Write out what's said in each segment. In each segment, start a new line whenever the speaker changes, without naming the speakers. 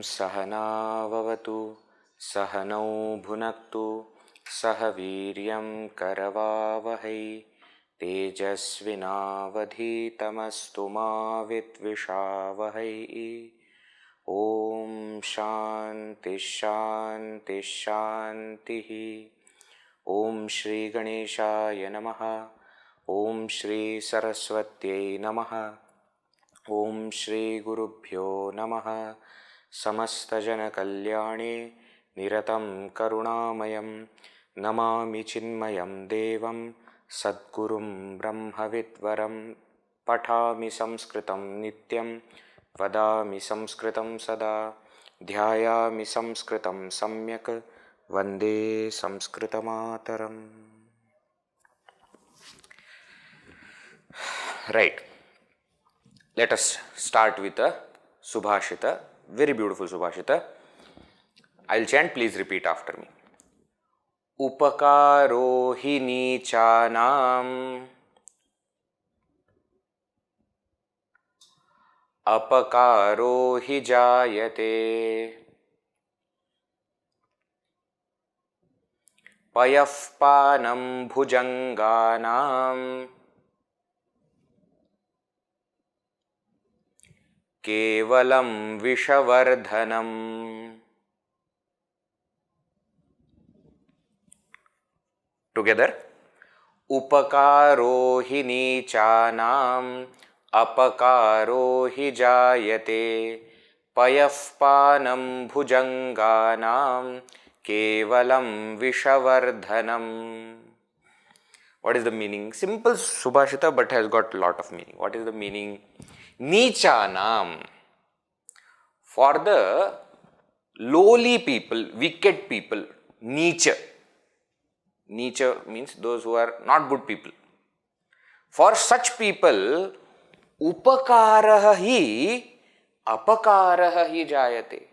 सहना भवतु सहनौ भुनक्तु सह वीर्यं करवावहै तेजस्विनावधीतमस्तु मा विद्विषावहै। ओम शांति शांति शांति। ओम श्री गणेशाय नमः। ओम श्री सरस्वत्यै नमः। ओम श्री गुरुभ्यो नमः। समस्त जन कल्याणे निरतं करुणामयं नमामि चिन्मयं देवं सद्गुरुं ब्रह्मविद्वरं। पठामि संस्कृतं नित्यं वदामि संस्कृतं सदा ध्यायामि संस्कृतं सम्यक् वन्दे संस्कृतमातरम्। Right. Let us start with a Subhashita, very beautiful Subhashita. I'll chant, please repeat after me. Upakaro hi nichanam apakaro hi jayate payaf panam bhujanganam केवलं विषवर्धनम्। टुगेदर। उपकारो हि नीचानाम् अपकारो हि जायते पयःपानं भुजंगानां केवलं विषवर्धनम्। What is the meaning? Simple Subhashita but has got lot of meaning. What is the meaning? Nichanam, for the lowly people, wicked people, Nicha. Nicha means those who are not good people. For such people, upakaraha hi apakaraha hi jayate.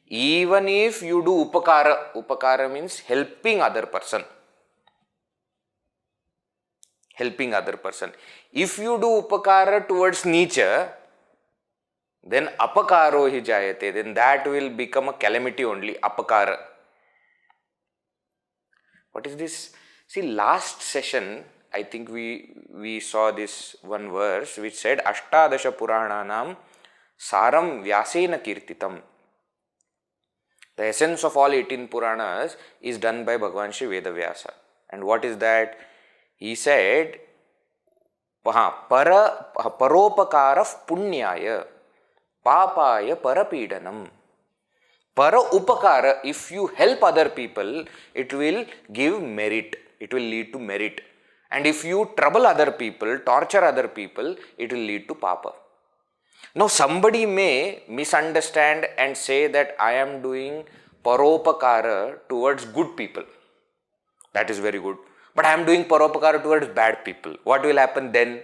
Even if you do upakara means helping other person. Helping other person. If you do upakara towards Nicha, then apakaro hi jayate, then that will become a calamity only, apakara. What is this? See, last session, I think we saw this one verse which said, Ashtadasha Purananam Saram Vyasena Kirtitam. The essence of all 18 Puranas is done by Bhagavan Shri Vedavyasa. And what is that? He said, paropakara punyaya papaya parapidanam. Para upakara, if you help other people, it will give merit. It will lead to merit. And if you trouble other people, torture other people, it will lead to papa. Now somebody may misunderstand and say that I am doing paropakara towards good people. That is very good. But I am doing paropakara towards bad people. What will happen then?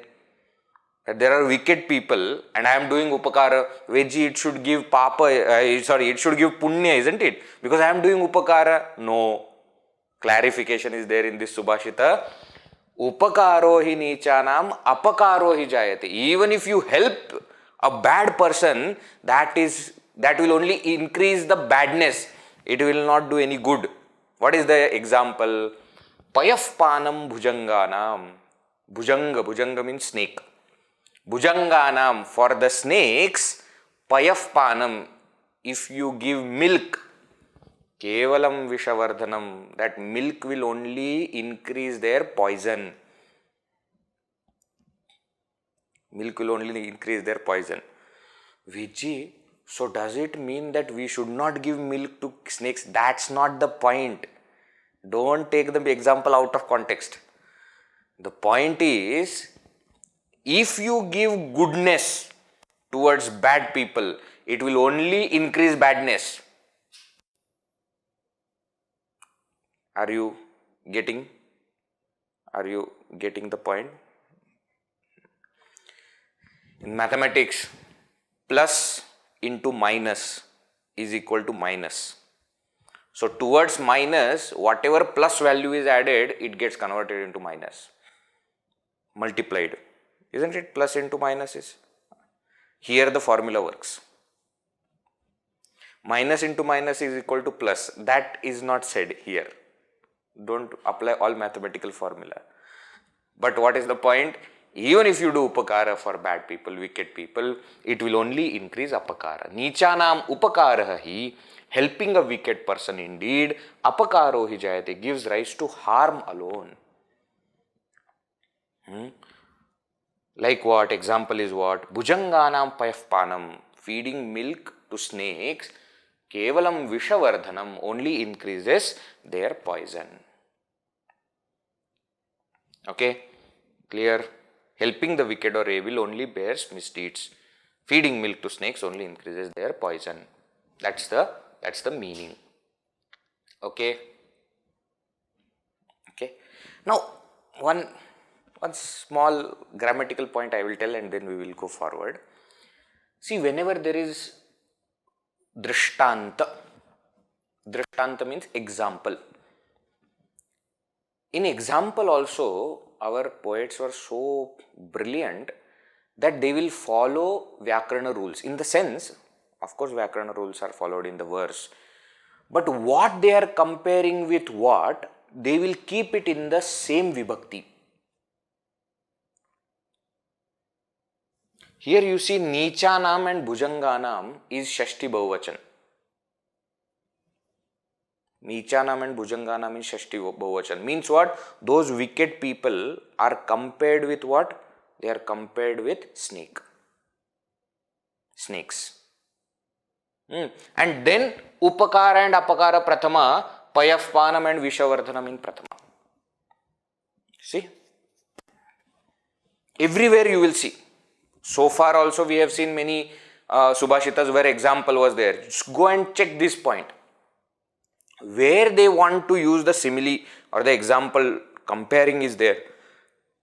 That there are wicked people and I am doing upakara. Veji, it should give it should give punya, isn't it? Because I am doing upakara. No. Clarification is there in this Subhashita. Upakaro hi nichanam apakaro hi jayate. Even if you help a bad person, that will only increase the badness. It will not do any good. What is the example? Payafpanam bhujanganam. Bhujanga means snake. Bhujanganam, for the snakes, payafpanam, if you give milk, kevalam vishavardhanam, that milk will only increase their poison. Milk will only increase their poison. Viji, so does it mean that we should not give milk to snakes? That's not the point. Don't take the example out of context. The point is, if you give goodness towards bad people, it will only increase badness. Are you getting? Are you getting the point? In mathematics, plus into minus is equal to minus. So towards minus, whatever plus value is added, it gets converted into minus, multiplied. Isn't it? Plus into minus is. Here the formula works. Minus into minus is equal to plus. That is not said here. Don't apply all mathematical formula. But what is the point? Even if you do upakara for bad people, wicked people, it will only increase apakara. Nichanam upakara hi, helping a wicked person indeed, apakaro hi jayate, gives rise to harm alone. Like what? Example is what? Bhujanganam payafpanam, feeding milk to snakes, kevalam vishavardhanam, only increases their poison. Okay, clear? Helping the wicked or evil only bears misdeeds. Feeding milk to snakes only increases their poison. That's the meaning. Okay. Okay. Now, one small grammatical point I will tell, and then we will go forward. See, whenever there is drishtanta means example. In example also, our poets were so brilliant that they will follow Vyakarana rules. In the sense, of course, Vyakarana rules are followed in the verse. But what they are comparing with what, they will keep it in the same vibhakti. Here you see Nichanam and Bhujanganam is Shashti Bahuvachan. Nichanam and Bhujanganam is Shashti Bahuvachan. Means what? Those wicked people are compared with what? They are compared with snakes. And then Upakara and Apakara Prathama, Payafpanam and Vishavardhanam in Prathama. See? Everywhere you will see. So far also we have seen many Subhashitas where example was there. Just go and check this point. Where they want to use the simile or the example comparing is there,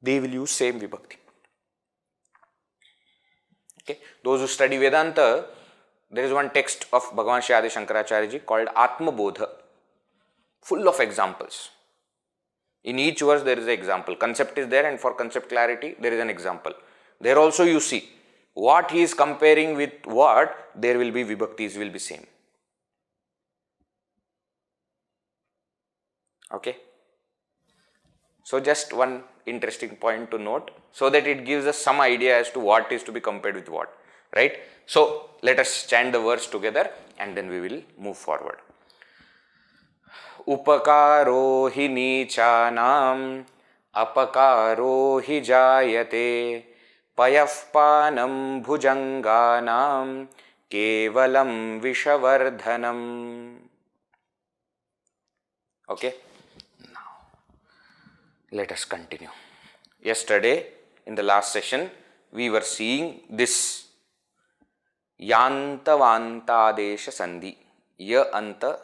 they will use same vibhakti. Okay. Those who study Vedanta, there is one text of Bhagavan Shri Adi Shankaracharya ji called Atma Bodha, full of examples. In each verse there is an example. Concept is there, and for concept clarity there is an example. There also you see what he is comparing with what, there will be vibhaktis will be same. Okay. So just one interesting point to note, so that it gives us some idea as to what is to be compared with what, right? So let us chant the verse together and then we will move forward. Upakaro hi nichanam, apakaro hi jayate, payafpanam bhujanganam, kevalam vishavardhanam. Okay. Let us continue. Yesterday, in the last session, we were seeing this Yanta Vanta Adesha Sandhi. Ya Anta,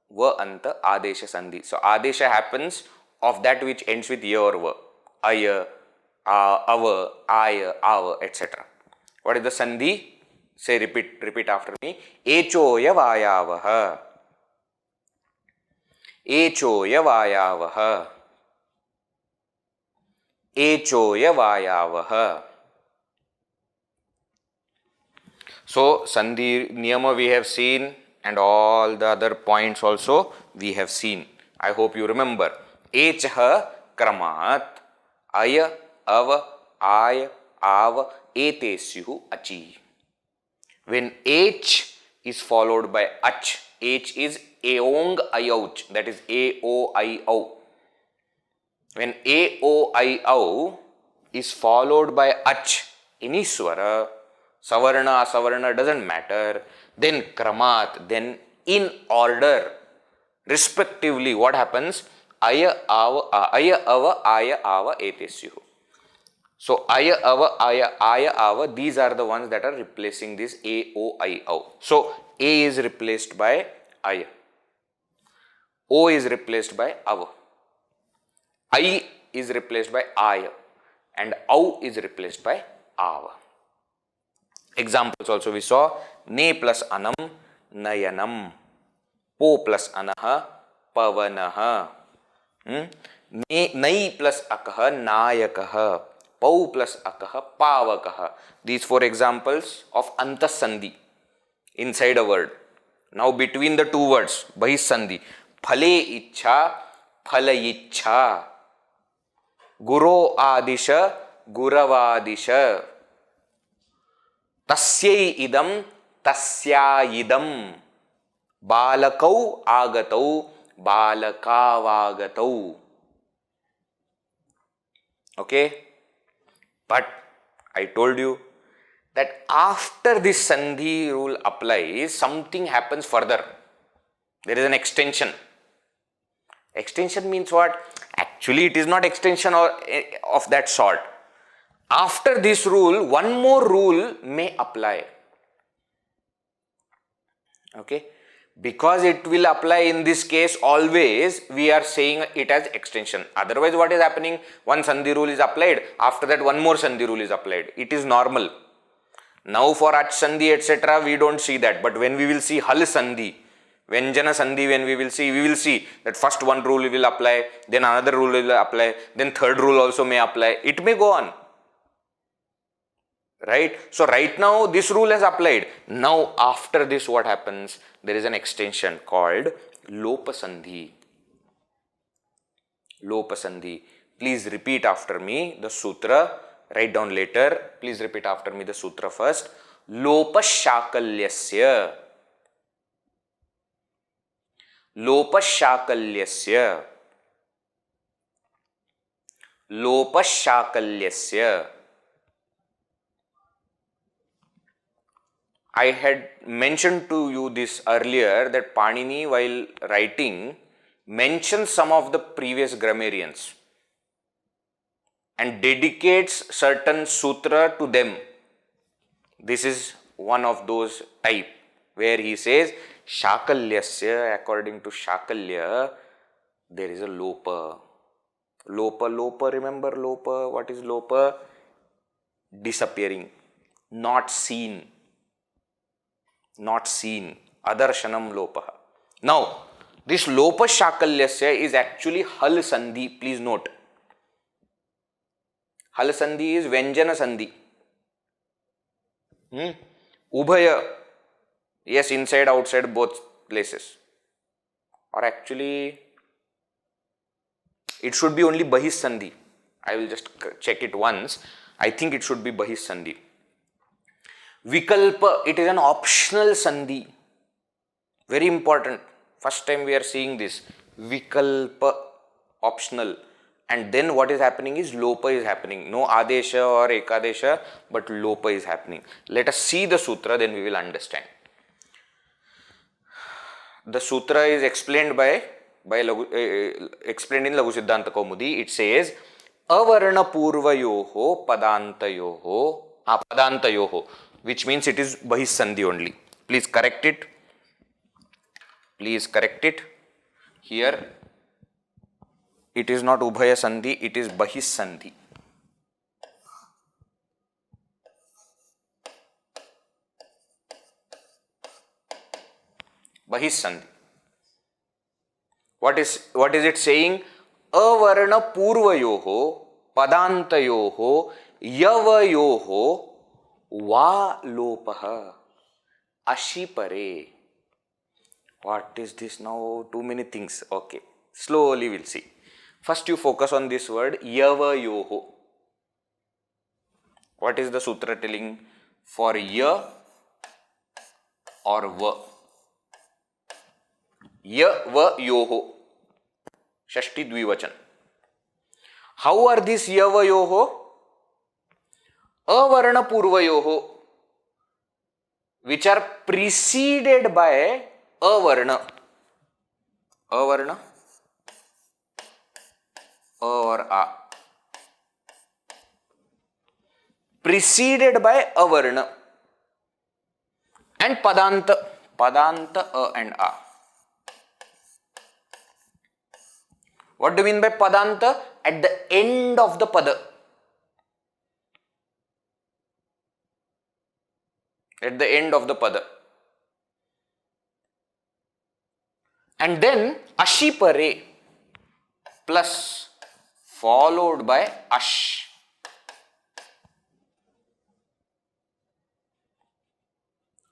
Va Anta Adesha Sandhi. So, Adesha happens of that which ends with Ya or Va. Aya, Ava, Aya, Ava, etc. What is the Sandhi? Say, repeat after me. Echoya Vayavaha. Echoya Vayavaha. Echoya Vayavaha. So, Sandhi Niyama we have seen, and all the other points also we have seen. I hope you remember. Echaha Kramat, Aya, Ava, Aya, Ava, Etesyuhu Achi. When H is followed by Ach, H is Aong Ayouch, that is A-O-I-O. When A-O-I-O is followed by Ach in Iswara, Savarna, Asavarna doesn't matter, then Kramat, then in order, respectively, what happens? aya, ava, aya, ava, etesyuh. So aya, ava, aya, ava, these are the ones that are replacing this a, o, I, o. So a is replaced by aya. O is replaced by ava. I is replaced by aya. And au is replaced by ava. Examples also we saw: ne plus anam, nayanam. Po plus anaha, pavanaha. Nai plus akaha, nayakaha. Pau plus akaha, pavakaha. These four examples of antasandhi inside a word. Now between the two words, bahisandhi. Phale ichha, phala ichha. Guro adisha, guravadisha. Tasyai idam, tasya idam. Balakau agatau, balakavagatau. Okay? But I told you that after this Sandhi rule applies, something happens further. There is an extension. Extension means what? Actually, it is not extension of that sort. After this rule, one more rule may apply. Okay? Because it will apply in this case always, we are saying it as extension. Otherwise, what is happening? One Sandhi rule is applied. After that, one more Sandhi rule is applied. It is normal. Now for Ach Sandhi, etc., we don't see that. But when we will see Hal Sandhi, Vyanjana Sandhi, when we will see that first one rule will apply, then another rule will apply, then third rule also may apply. It may go on. Right? So right now this rule has applied. Now after this what happens? There is an extension called Lopa Sandhi. Lopa Sandhi. Please repeat after me the sutra. Write down later. Please repeat after me the sutra first. Lopa Shakalyasya. Lopa Shakalyasya. Lopa Shakalyasya. I had mentioned to you this earlier that Panini, while writing, mentions some of the previous grammarians and dedicates certain sutra to them. This is one of those type where he says Shakalyasya, according to Shakalya, there is a Lopa. Lopa, remember Lopa? What is Lopa? Disappearing, not seen. Not seen. Adarshanam Lopa. Now, this Lopa Shakalyasya is actually Hal Sandhi. Please note. Hal Sandhi is Vyanjana Sandhi. Ubhaya. Yes, inside, outside, both places. Or actually, it should be only Bahis Sandhi. I will just check it once. I think it should be Bahis Sandhi. Vikalpa, it is an optional Sandhi. Very important. First time we are seeing this. Vikalpa, optional. And then what is happening is Lopa is happening. No Adesha or Ekadesha, but Lopa is happening. Let us see the sutra, then we will understand. The sutra is explained explained in Laghu Siddhanta Kaumudi. It says, Avarna Purvayoho Padantayoho, which means it is Bahis Sandhi only. Please correct it. Please correct it. Here, it is not Ubhaya Sandhi, it is Bahis Sandhi. Bahis Sandhi. What is it saying? Avarna Purvayoho Padantayoho Yavayoho Va Lopaha Ashipare. What is this now? Too many things. Okay. Slowly we'll see. First you focus on this word Yavayoho. What is the sutra telling? For Ya or Va. Yavayoho. Shashti Dvivachan. How are these Yavayoho? Avarna Purvayoho, which are preceded by Avarna. Avarna or a, preceded by a varna, and padanta, padanta a and a. What do you mean by padanta? At the end of the pada. At the end of the pada. And then ashipare plus followed by ash.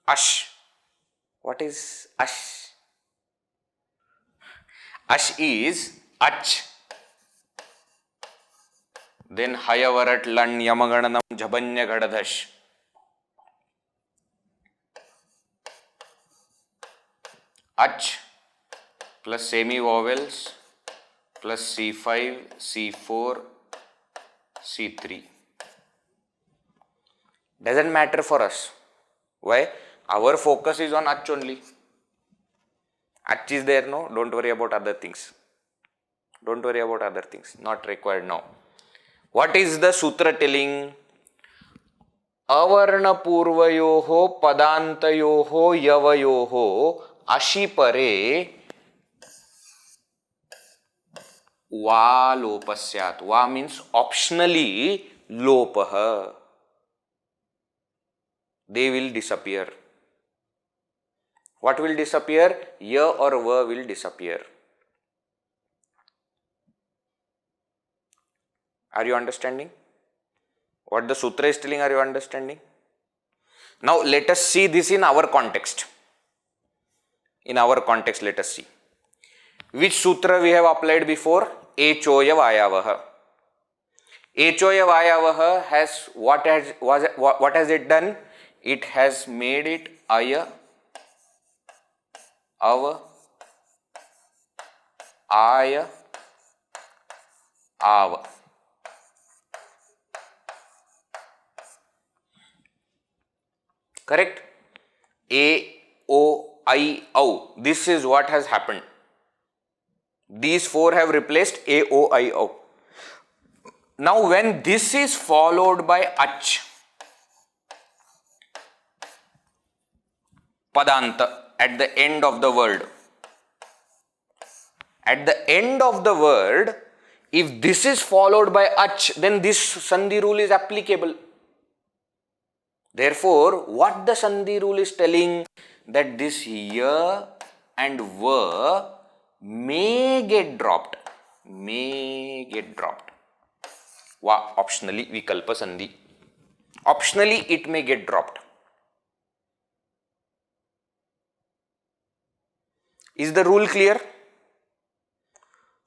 Ash. What is ash? Ash is ach. Then hayavarat lan yamagananam jabanya gadadash. Ach plus semi-vowels plus C5, C4, C3. Doesn't matter for us. Why? Our focus is on ach only. Ach is there, no? Don't worry about other things. Don't worry about other things. Not required now. What is the sutra telling? Avarna purvayoho padantayoho yavayoho ashipare va lopasyat. Va means optionally lopaha. They will disappear. What will disappear? Ya or va will disappear. Are you understanding? What the sutra is telling, are you understanding? Now let us see this in our context. In our context, let us see. Which sutra we have applied before? Echoya vayavaha. Echoya vayavaha has what has it done? It has made it aya, ava, aya, ava. Correct? A, O, I, O. This is what has happened. These four have replaced A, O, I, O. Now when this is followed by ach, padanta, at the end of the word. At the end of the word, if this is followed by ach, then this sandhi rule is applicable. Therefore, what the sandhi rule is telling, that this ya and va may get dropped. May get dropped. Va optionally vikalpa sandhi. Optionally it may get dropped. Is the rule clear?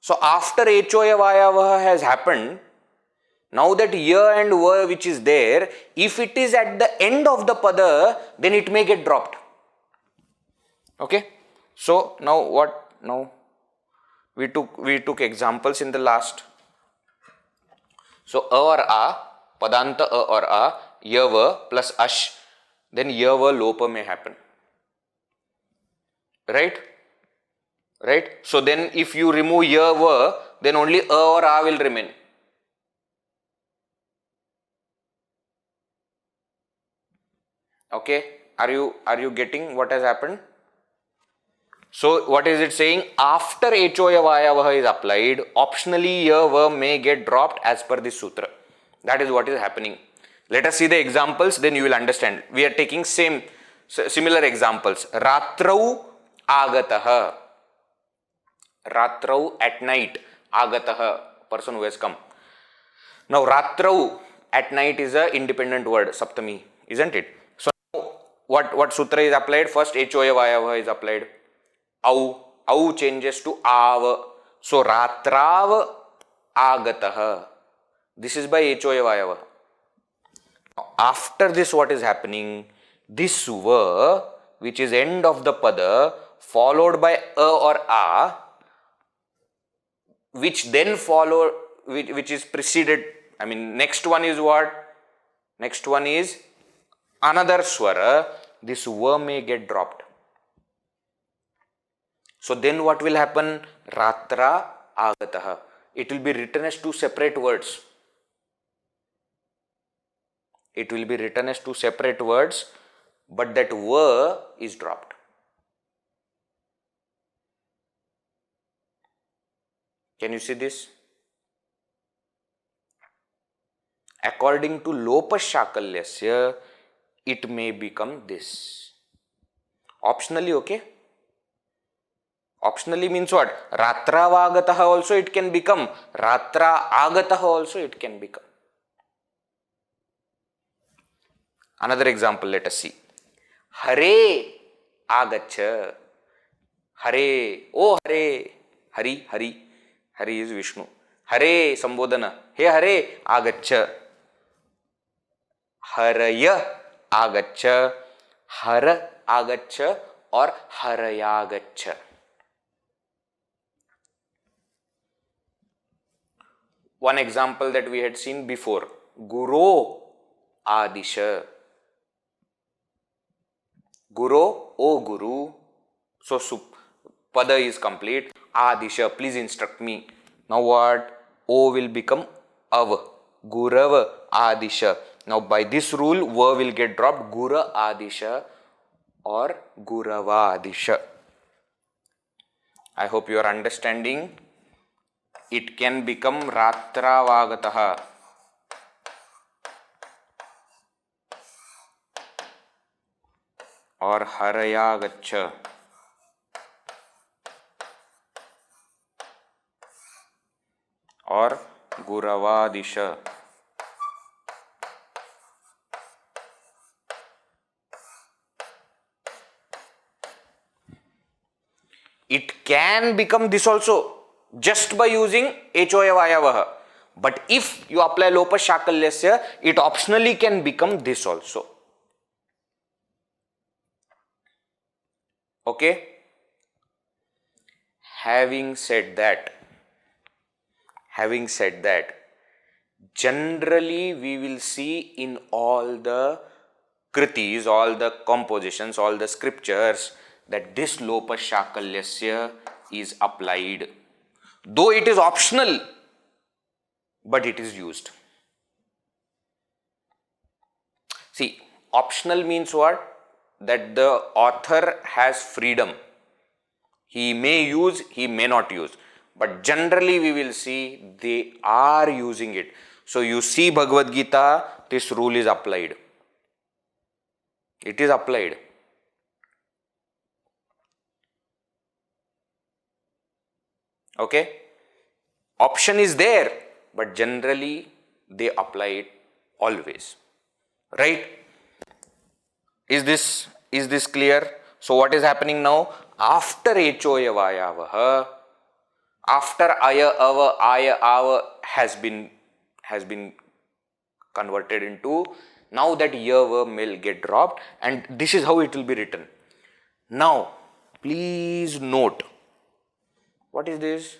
So after echoya vayavaha has happened, now that ya and va which is there, if it is at the end of the pada, then it may get dropped. Okay. So now what? Now we took examples in the last. So a or a, padanta a or a, ya va plus ash, then ya va lopa may happen. Right? Right? So then if you remove ya va, then only a or a will remain. Okay, are you getting what has happened? So what is it saying? After echoya vayavaha is applied, optionally ya va may get dropped as per this sutra. That is what is happening. Let us see the examples, then you will understand. We are taking similar examples. Ratrau agataha. Ratrau at night. Agataha, person who has come. Now Ratrau at night is a independent word, Saptami, isn't it? So what sutra is applied? First echoya vayavaha is applied. Au changes to ava. So ratrav agataha. This is by echoya vayavaha. After this, what is happening? This va, which is end of the pada, followed by a or a, which then follow, which is preceded. I mean, next one is what? Next one is another swara. This va may get dropped. So then what will happen? Ratra agataha. it will be written as two separate words. It will be written as two separate words, but that va is dropped. Can you see this? According to Lopa Shakalyasya, it may become this. Optionally, okay? Optionally means what? Ratra vagatah also it can become. Ratra agatah also it can become. Another example, let us see. Hare agacha. Hare, oh Hare. Hari, Hari. Hari is Vishnu. Hare, Sambodhana. Hey Hare, agacha. Haraya agacha. Hara agacha or harayagacha. One example that we had seen before. Guru adisha. Guru, O Guru. So pada is complete. Adisha, please instruct me. Now what? O will become Av. Gurava Adisha. Now by this rule, Va will get dropped. Gura Adisha or Gurava Adisha. I hope you are understanding. It can become Ratra Vagataha. Or Harayagacha. Or Guravadisha. It can become this also just by using Hoya Vayavaha. But if you apply Lopa Shakalyasya, it optionally can become this also. Okay? Having said that, generally we will see in all the kritis, all the compositions, all the scriptures that this Lopa Shakalyasya is applied. Though it is optional, but it is used. See, optional means what? That the author has freedom. He may use, he may not use. But generally we will see they are using it. So you see Bhagavad Gita, this rule is applied. It is applied. Okay? Option is there, but generally they apply it always. Right? Is this clear? So what is happening now? After Hoya Vayavaha, after Aya Ava has been converted into, now that Yava will get dropped, and this is how it will be written. Now, please note. What is this?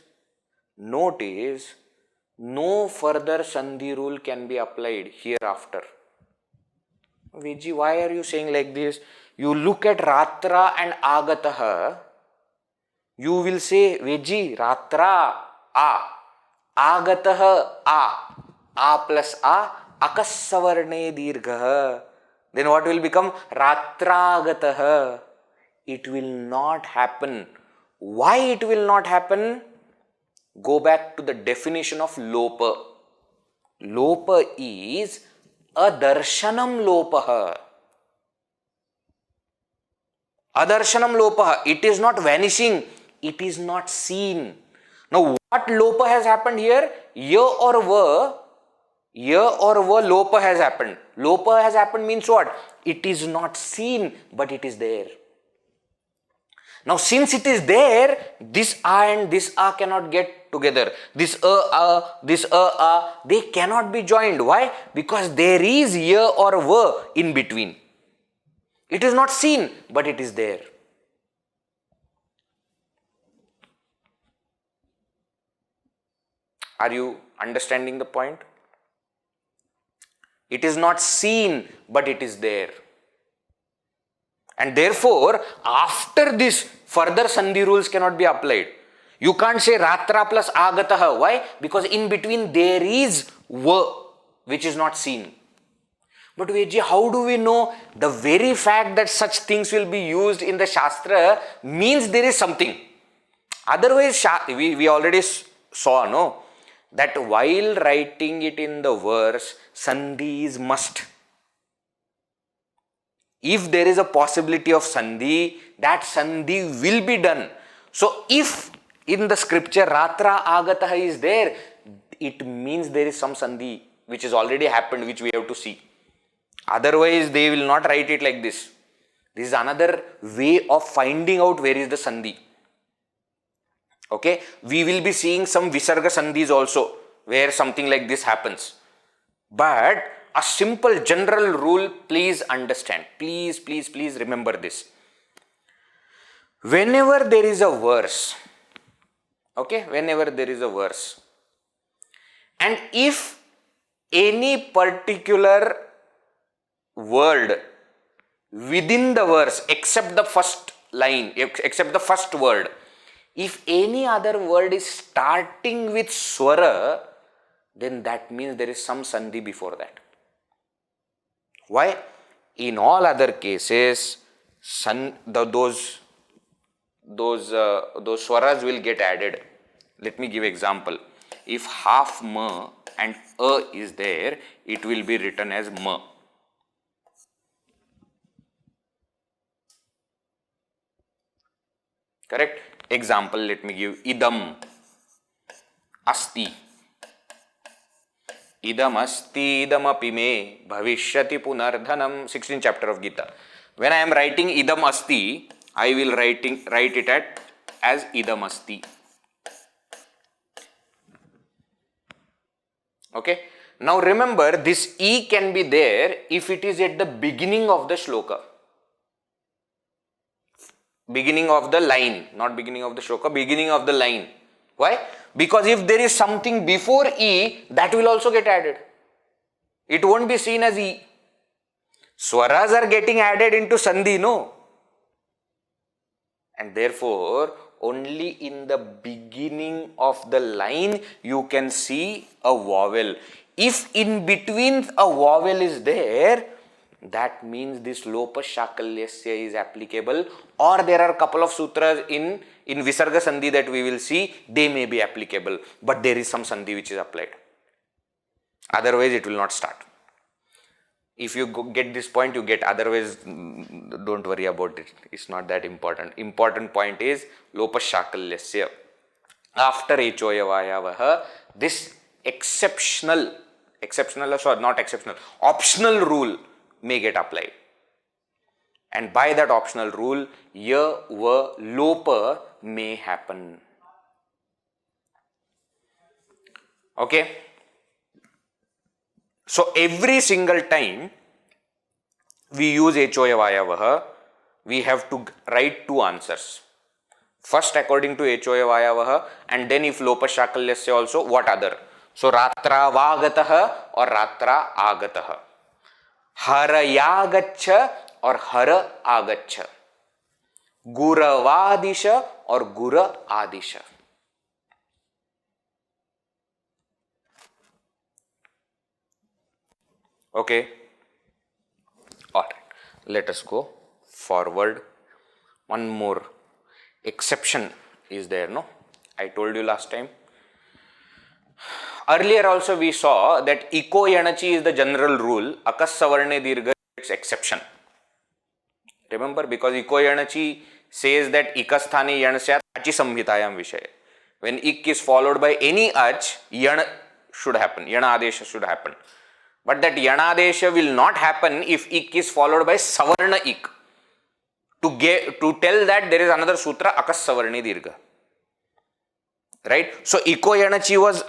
Note is, no further Sandhi rule can be applied hereafter. Viji, why are you saying like this? You look at Ratra and Agataha, you will say, Viji, Ratra, A, Agataha, A plus A, Akassavarne Dirghaha. Then what will become? Ratragataha. It will not happen. Why it will not happen? Go back to the definition of Lopa. Lopa is Adarshanam Lopaha. Adarshanam Lopaha. It is not vanishing. It is not seen. Now what Lopa has happened here? Ya or Va Lopa has happened. Lopa has happened means what? It is not seen, but it is there. Now since it is there, this A and this A cannot get together. This A, they cannot be joined. Why? Because there is Ya or Va in between. It is not seen, but it is there. Are you understanding the point? It is not seen, but it is there. And therefore, after this, further Sandhi rules cannot be applied. You can't say ratra plus agataha. Why? Because in between there is va, which is not seen. But Vedji, how do we know? The very fact that such things will be used in the Shastra means there is something. Otherwise, we already saw, no? That while writing it in the verse, Sandhi is must. If there is a possibility of Sandhi, that Sandhi will be done. So, if in the scripture Ratra Agataha is there, it means there is some Sandhi which has already happened, which we have to see. Otherwise, they will not write it like this. This is another way of finding out where is the Sandhi. Okay, we will be seeing some Visarga Sandhis also, where something like this happens. But a simple general rule, please understand. Please remember this. Whenever there is a verse, okay, whenever there is a verse, and if any particular word within the verse, except the first line, except the first word, if any other word is starting with swara, then that means there is some sandhi before that. Why? In all other cases, those swaras will get added. Let me give example. If half ma and a is there, it will be written as ma. Correct? Example, let me give idam asti. Idam asti idam api me bhavishyati punardhanam. 16th chapter of Gita. When I am writing idam asti, I will write it as idam asti. Okay. Now remember, this e can be there if it is at the beginning of the shloka. Beginning of the line, not beginning of the shloka, beginning of the line. Why? Because if there is something before E, that will also get added. It won't be seen as E. Swaras are getting added into Sandhi, no? And therefore, only in the beginning of the line you can see a vowel. If in between a vowel is there, that means this Lopa Shakalyasya is applicable, or there are a couple of sutras in Visarga Sandhi that we will see, they may be applicable, but there is some Sandhi which is applied. Otherwise, it will not start. If you get this point, you get. Otherwise, don't worry about it. It's not that important. Important point is Lopa Shakalyasya. After Echoya Vayavaha, this optional rule may get applied. And by that optional rule, ya, va, lopa may happen. Okay? So, every single time we use Echoya Vayavaha, we have to write two answers. First, according to Echoya Vayavaha, and then if Lopa Shakalyasya also, what other? So, Ratra Vagataha or Ratra Agataha. Harayagaccha or Hara Agaccha. Guravadisha or Gura Adisha. Okay. Alright. Let us go forward. One more exception is there, no? I told you last time. Earlier also we saw that Iko Yanachi is the general rule, Akas Savarne Dirgha is exception. Remember, because Iko Yanachi says that Ikasthani Yanasyat Achi Samhitayam Vishaya. When Ik is followed by any Ach, Yana should happen, Yana Adesha should happen. But that Yana Adesha will not happen if Ik is followed by Savarna Ik. To tell that there is another sutra, Akas Savarne Dirgha. Right? So, Iko Yanachi was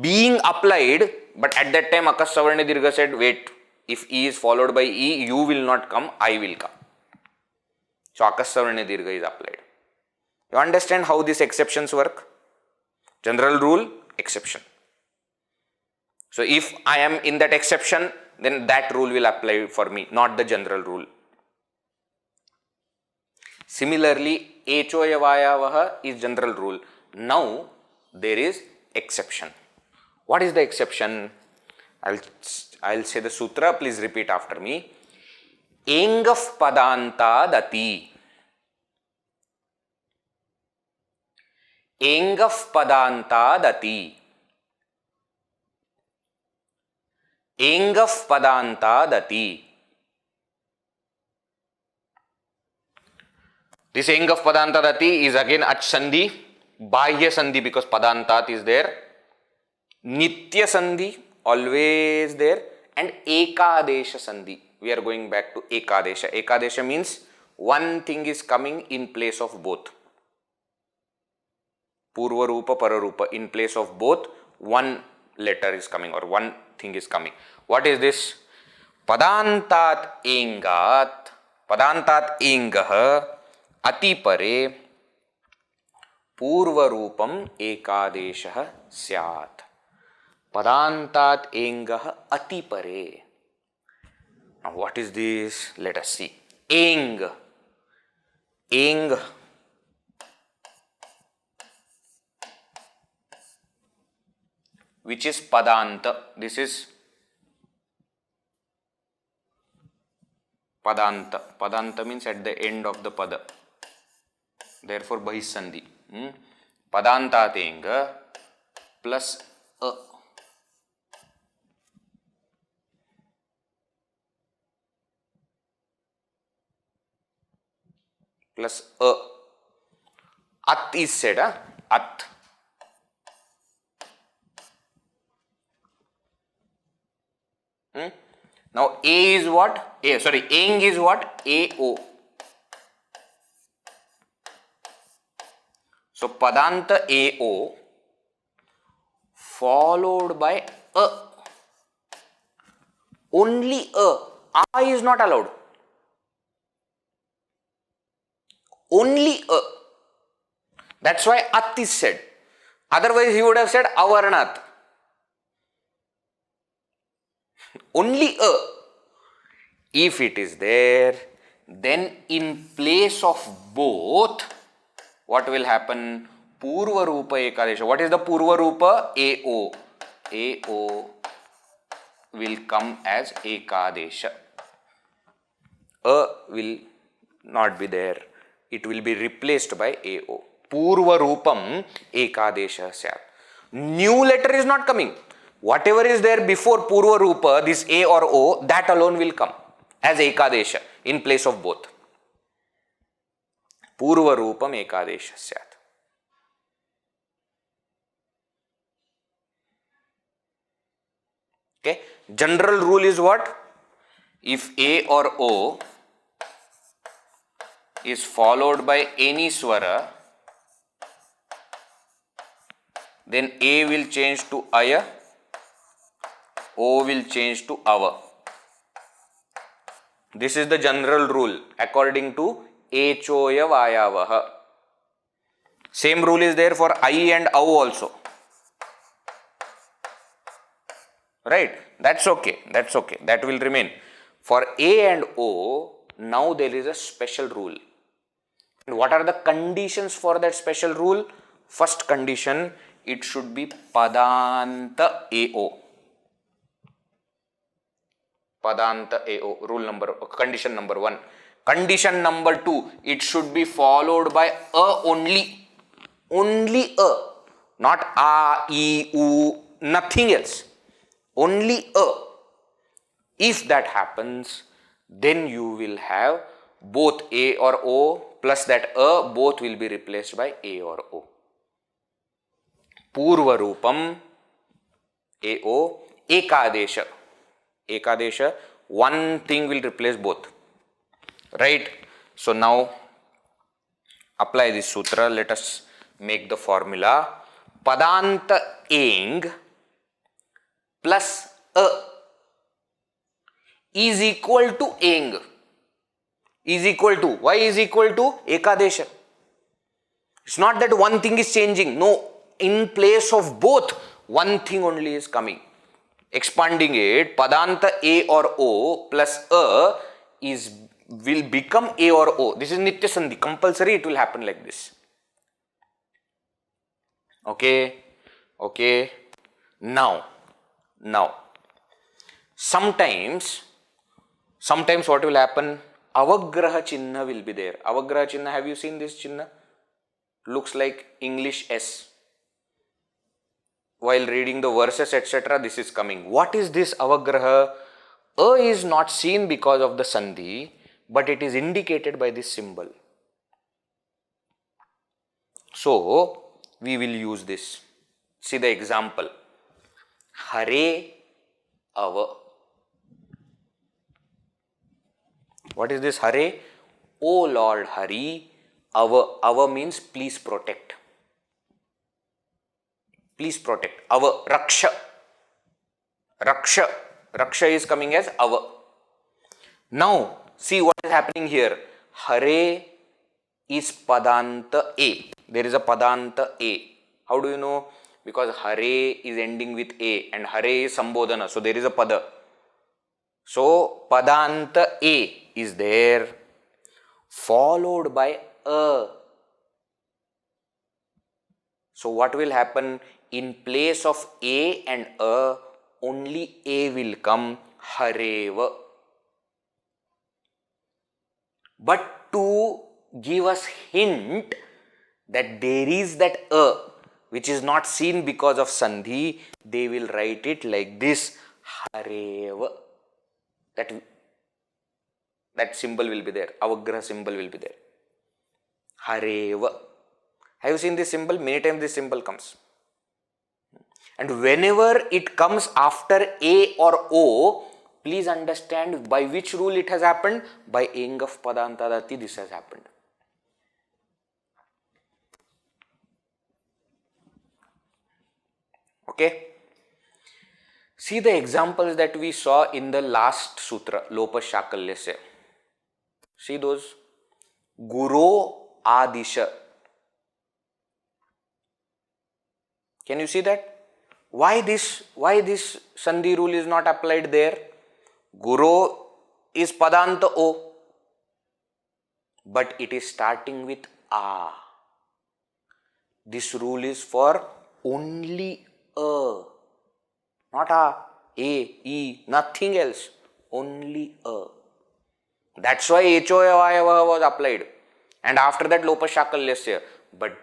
being applied, but at that time Akas Savarne Dirgha said, wait, if E is followed by E, you will not come, I will come. So, Akas Savarne Dirgha is applied. You understand how these exceptions work? General rule, exception. So, if I am in that exception, then that rule will apply for me, not the general rule. Similarly, Echoya Vayavaha is general rule. Now there is exception. What is the exception? I'll say the sutra, please repeat after me. Engaf padantadati. Engaf padantadati. Engaf padantadati. This Engaf padantadati is again at Sandhi, Bahya Sandhi because padantat is there, Nitya Sandhi always there, and Ekadesha Sandhi. We are going back to Ekadesha. Ekadesha means one thing is coming in place of both. Purva Rupa, Pararupa, in place of both, one letter is coming or one thing is coming. What is this? Padantat Engat, Padantat Engah, Atipare, Purva Rupam Ekadesha Syat. Padantat Engah Atipare. Now what is this? Let us see. Eng. Eng. Which is Padanta. This is Padanta. Padanta means at the end of the pada. Therefore Bahisandhi. Padantat Enga plus A. Plus A. At is said, At. Now A is what? Eng is what? AO. So Padanta AO followed by A. Only A. A is not allowed. Only A. That's why At is said. Otherwise he would have said Avarnat. Only A. If it is there, then in place of both, what will happen? Purva Rupa Ekadesha. What is the Purva Rupa? AO. AO will come as Ekadesha. A will not be there. It will be replaced by AO. Purva Rupam Ekadesha Syat. New letter is not coming. Whatever is there before Purva Rupa, this A or O, that alone will come as Ekadesha in place of both. Purva Rupam Ekadesha Syat. Okay. General rule is what? If A or O is followed by any swara, then A will change to Aya, O will change to Ava. This is the general rule according to Echoya Vayavaha. Same rule is there for I and Au also. Right? That's okay. That's okay. That will remain. For A and O, now there is a special rule. And what are the conditions for that special rule? First condition, it should be Padanta AO. Padanta AO, condition number 1. Condition number 2, it should be followed by A only. Only A. Not A, E, U, nothing else. Only A. If that happens, then you will have both A or O plus that A, both will be replaced by A or O. Purva Rupam AO Ekadesha. Ekadesha, one thing will replace both. Right? So now apply this sutra. Let us make the formula. Padanta Eng plus A is equal to Eng. Is equal to. Why is equal to? Ekadesha. It's not that one thing is changing. No. In place of both, one thing only is coming. Expanding it, Padanta A or O plus A will become A or O. This is Nitya Sandhi. Compulsory, it will happen like this. Okay, okay. Now, sometimes what will happen? Avagraha chinna will be there. Avagraha chinna, have you seen this chinna? Looks like English S. While reading the verses, etc., this is coming. What is this avagraha? A is not seen because of the Sandhi, but it is indicated by this symbol. So, we will use this. See the example. Hare ava. What is this Hare? O Lord Hari, ava means please protect. Please protect. Ava, Raksha. Raksha is coming as ava. Now, see what is happening here. Hare is Padanta A. There is a Padanta A. How do you know? Because Hare is ending with A and Hare is Sambodhana. So, there is a Pada. So, Padanta A is there, followed by A. So, what will happen? In place of A and A, only A will come, Hareva. But to give us hint that there is that A which is not seen because of Sandhi, they will write it like this, Hareva. That symbol will be there, Avagraha symbol will be there. Hareva. Have you seen this symbol? Many times this symbol comes. And whenever it comes after A or O, please understand by which rule it has happened? By Eng of Padantadati, this has happened. Okay? See the examples that we saw in the last sutra, Lopa Shakalya. See those? Guru Adisha. Can you see that? Why this Sandhi rule is not applied there? Guru is Padanta O, but it is starting with A. This rule is for only A, not A, E, nothing else, only A. That's why HOAYava was applied. And after that Lopa Shakalya, but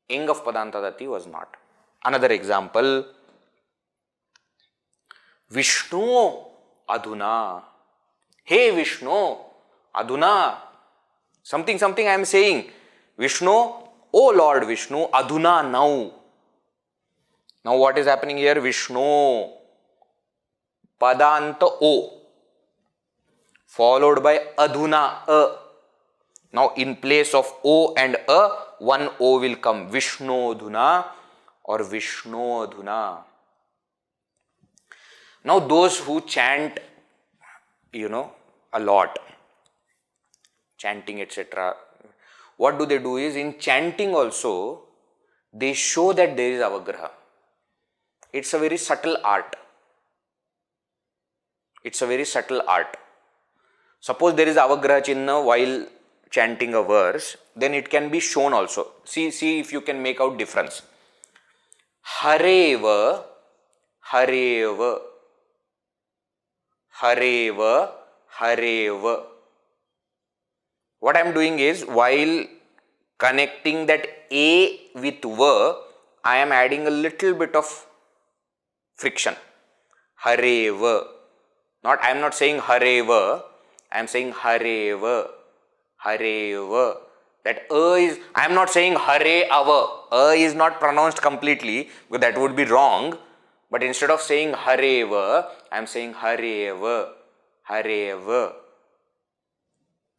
Ing of Padantadati was not. Another example, Vishnu Adhuna. Hey Vishnu, Adhuna. Something I am saying. Vishnu, oh Lord Vishnu, Adhuna now. Now what is happening here? Vishnu, Padanta O, followed by Adhuna A. Now in place of O and A, one O will come. Vishnu Adhuna or Vishnu Adhuna. Now those who chant, a lot, chanting etc., what do they do is, in chanting also, they show that there is avagraha. It's a very subtle art. Suppose there is avagraha chinna while chanting a verse, then it can be shown also. See if you can make out difference. Hareva, Hareva, Hareva, Hareva. What I am doing is, while connecting that A with V, I am adding a little bit of friction. Hareva. I am not saying Hareva, I am saying Hareva. Hareva. That A is, I am not saying Hare Ava. A is not pronounced completely, because that would be wrong. But instead of saying Hareva, I am saying Hareva. Hareva.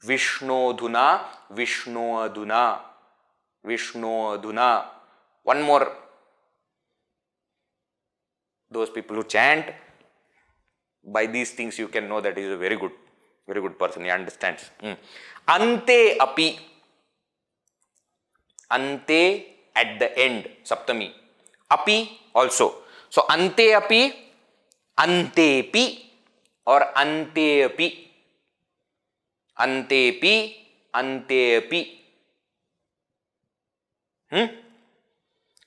Vishnu Dhuna, Vishnu Adhuna. Vishnu Adhuna. One more. Those people who chant, by these things you can know that he is a very good person. He understands. Ante api. Ante at the end, Saptami. Api also. So ante api, antepi or anteapi. Antepi, anteapi.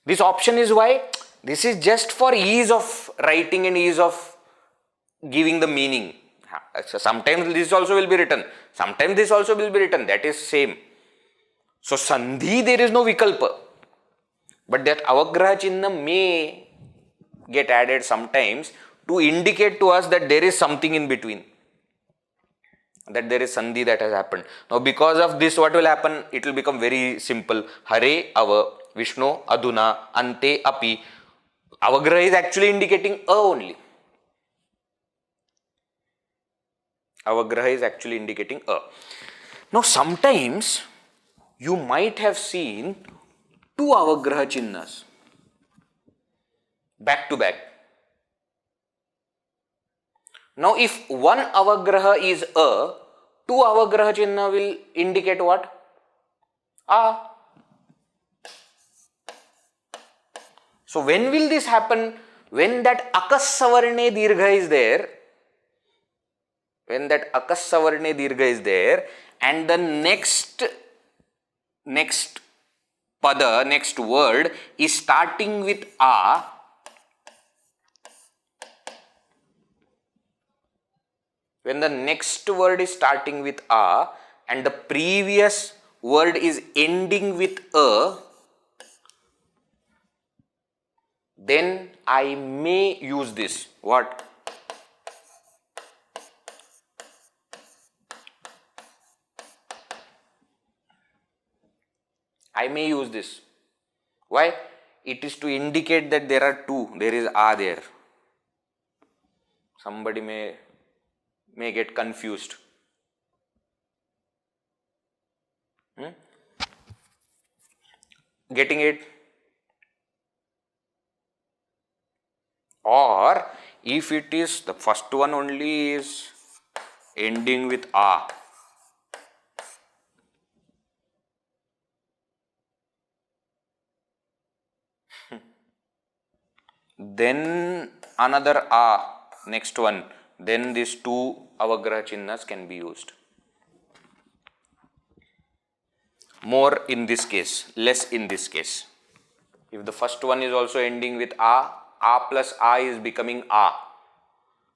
This option is why? This is just for ease of writing and ease of giving the meaning. So sometimes this also will be written, sometimes this also will be written, that is same. So Sandhi, there is no vikalpa. But that avagraha chinna may get added sometimes to indicate to us that there is something in between, that there is Sandhi that has happened. Now because of this, what will happen? It will become very simple. Hare ava, Vishnu aduna, ante api. Avagraha is actually indicating a only. Avagraha is actually indicating a. Now sometimes you might have seen two avagraha chinnas back to back. Now if one avagraha is a, two avagraha chinna will indicate what? A. So when will this happen? When that akassavarne dirgha is there, when that akassavarne dirgha is there, and the next pada, next word is starting with a, when the next word is starting with a and the previous word is ending with a, then I may use this. What? I may use this. Why? It is to indicate that there are two. There is a there. Somebody may get confused. Getting it? Or if it is the first one only is ending with a, then another a, next one, then these two avagraha chinnas can be used. More in this case, less in this case. If the first one is also ending with a plus a is becoming a.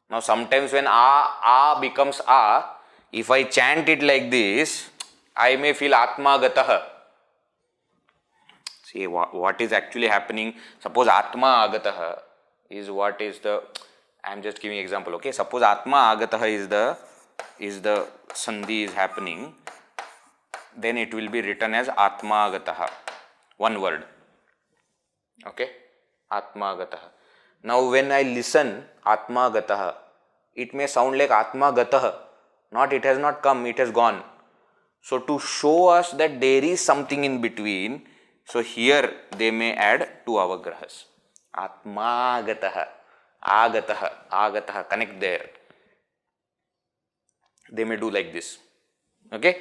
Now sometimes when a becomes a, if I chant it like this, I may feel atma gataha. See what is actually happening. Suppose atma agataha is what is the, I am just giving example, okay. Suppose atma agataha is the sandhi is happening, then it will be written as atma agataha, one word, okay, atma agataha. Now when I listen atma gataha, it may sound like atma gataha, not it has not come, it has gone. So to show us that there is something in between, so here they may add two avagrahas. Atma gataha, agataha, connect there. They may do like this, okay.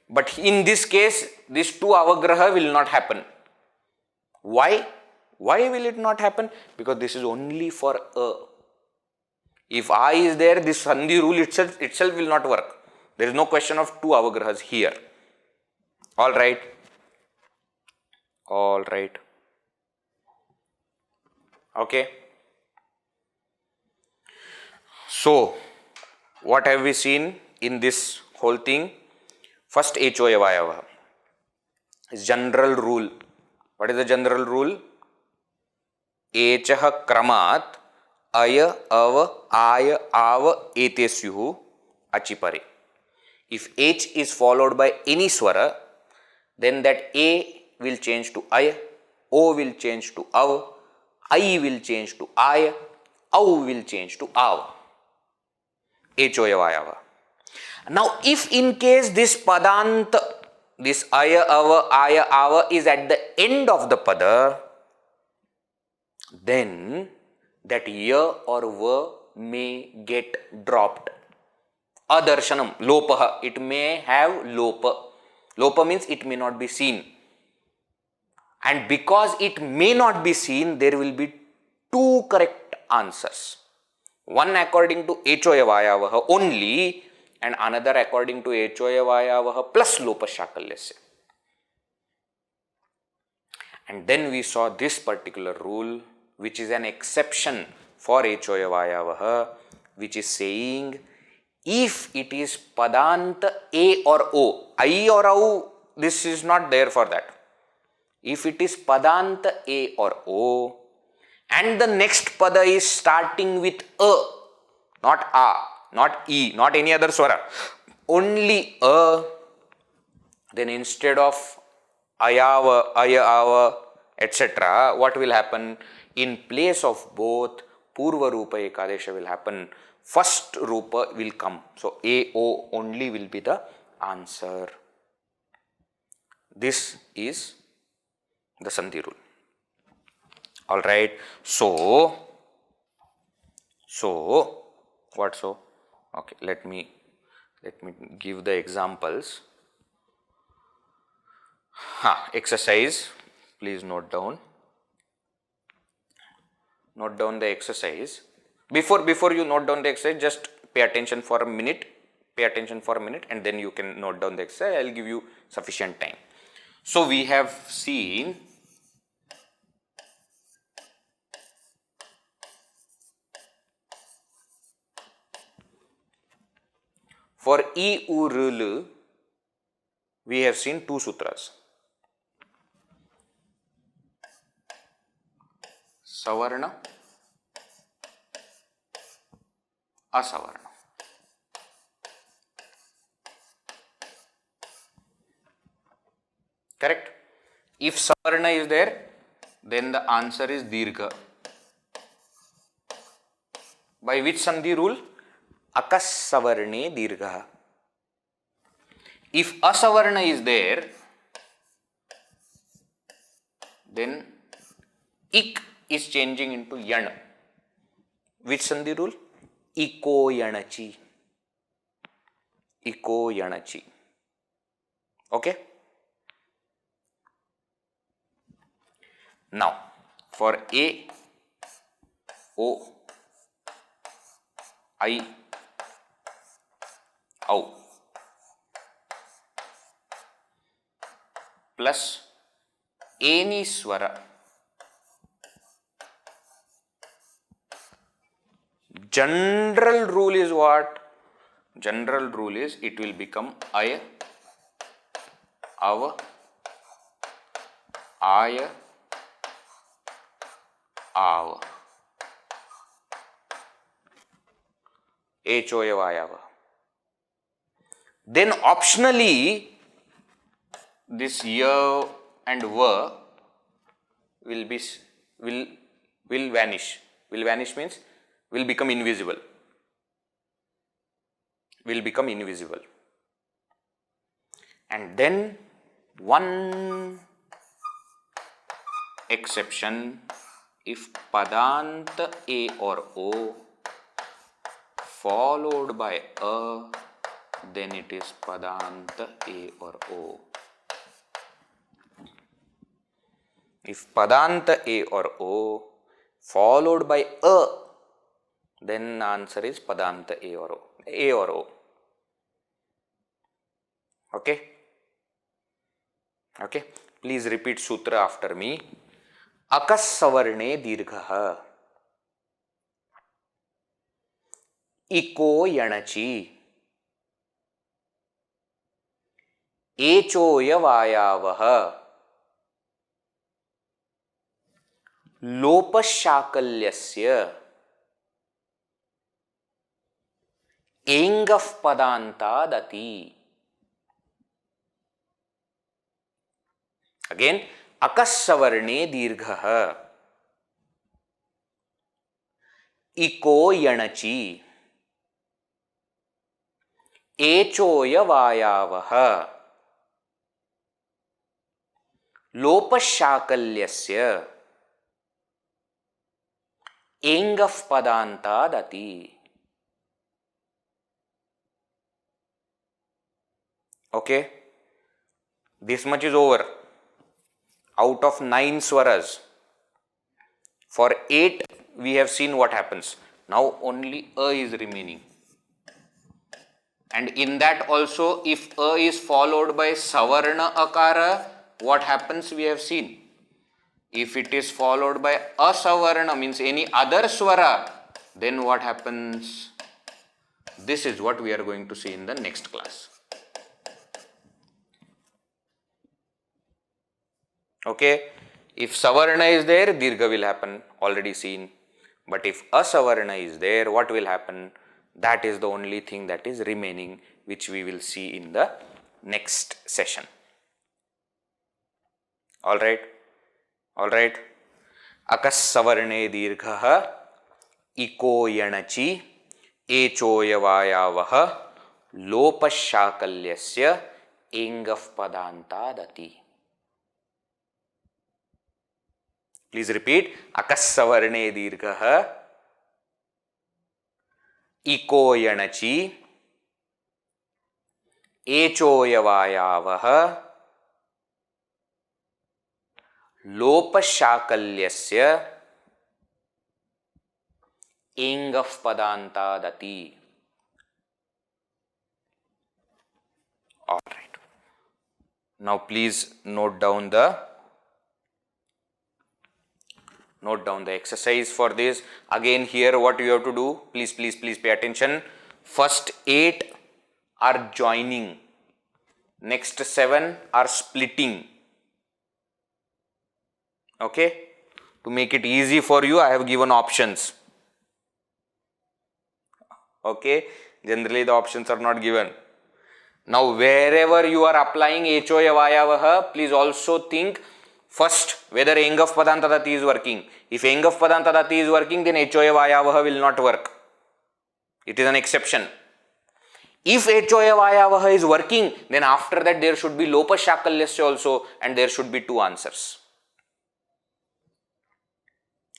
But in this case, this two avagraha will not happen. Why? Why will it not happen? Because this is only for a. If I is there, this sandhi rule itself will not work. There is no question of two avagrahas here. All right. All right. Okay. So, what have we seen in this whole thing? First, HOA Vayava is general rule. What is the general rule? Echaha kramat aya ava aya ava etesyuhu achipare. If H is followed by any swara, then that A will change to aya, O will change to av, I will change to aya, au will change to av. HOA Vayava. Now, if in case this padanta, this aya ava is at the end of the pada, then that ya or va may get dropped. Adarshanam, lopaha, it may have lopa. Lopa means it may not be seen. And because it may not be seen, there will be two correct answers. One according to HOA Vayavaha only, and another according to HOA Vayavaha plus Lopa Shakalya. And then we saw this particular rule, which is an exception for echoya vayavaha, which is saying if it is padant a or o, I or au, this is not there for that. If it is padant a or o and the next pada is starting with not a, not e, not any other swara, only then instead of ayava, ayava, etc., what will happen? In place of both, purva rupa ekadesha will happen. First rupa will come. So, a, o only will be the answer. This is the Sandhi rule. Alright. So, what so? Okay, let me give the examples. Exercise, please note down the exercise. Before you note down the exercise, just pay attention for a minute, and then you can note down the exercise. I will give you sufficient time. So, we have seen for E, U, R, L, we have seen two sutras. Savarna, Asavarna. Correct? If Savarna is there, then the answer is Dirgha. By which Sandhi rule? Akas Savarne Dirgha. If Asavarna is there, then Ik is changing into Yan. Which Sandhi rule? Iko Yanachi. Iko Yanachi. Okay? Now, for A, O, I, Au plus any swara, general rule is what? General rule is it will become Aya, Ava, Aya, Ava. Echoya vayava. Then optionally this ya and va will vanish. Will vanish means will become invisible. Will become invisible. And then one exception, if padant a or o followed by a, then it is padant a or o. If padant a or o followed by a, then answer is padant a or o. A or o. Okay? Okay? Please repeat sutra after me. Akas savarne dirgha. Iko yanachi. Echoya vayavaha. Lopa shakalyasya. Engaf padanta dati. Again, akasavarne dirgha. Iko yanachi. Echoya vayavaha. Lopa shakalyasya. Engaf padanta dati. Okay, this much is over. Out of 9 swaras, for 8 we have seen what happens. Now only a is remaining. And in that also, if a is followed by savarna akara, what happens we have seen. If it is followed by a savarna, means any other swara, then what happens? This is what we are going to see in the next class. Okay? If savarna is there, dirgha will happen, already seen. But if a savarna is there, what will happen? That is the only thing that is remaining, which we will see in the next session. Alright? Alright? Akas savarne dirgha iko yanachi echoyavayavaha lopa shakalyasya engaf padantadati. Please repeat. Akassavarne dirgha iko yanachi echoyavayavaha lopa shakalyasya engaf padantadati. All right. Now please note down the exercise for this. Again, here what you have to do, please pay attention. First 8 are joining, next 7 are splitting. Okay, to make it easy for you, I have given options. Okay, generally the options are not given. Now wherever you are applying echoyavayavaha, please also think first whether engaf padantadati is working. If engaf padantadati is working, then echoyavayavaha will not work. It is an exception. If echoyavayavaha is working, then after that there should be lopa shakalyasya also, and there should be 2 answers.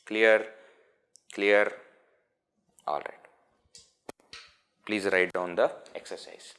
Clear? Clear? Alright. Please write down the exercise.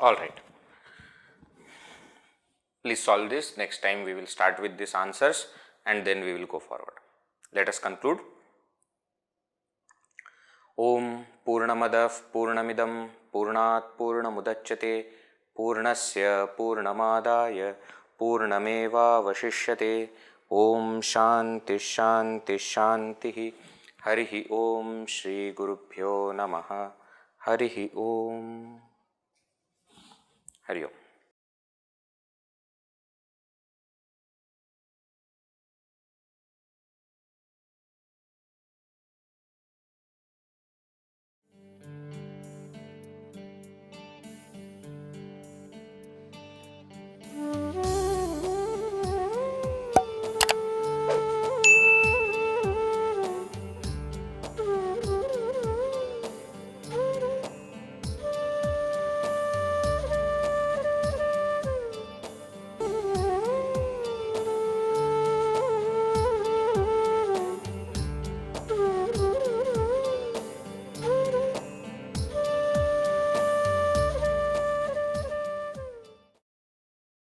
Alright. Please solve this. Next time we will start with these answers and then we will go forward. Let us conclude. Om Purnamadav Purnamidam Purnat Purnamudachyate Purnasya Purnamadaya Purnameva Vashishyate. Om Shanti Shanti Shanti. Harihi Om Shri Gurubhyo Namaha. Harihi Om. Hari Om.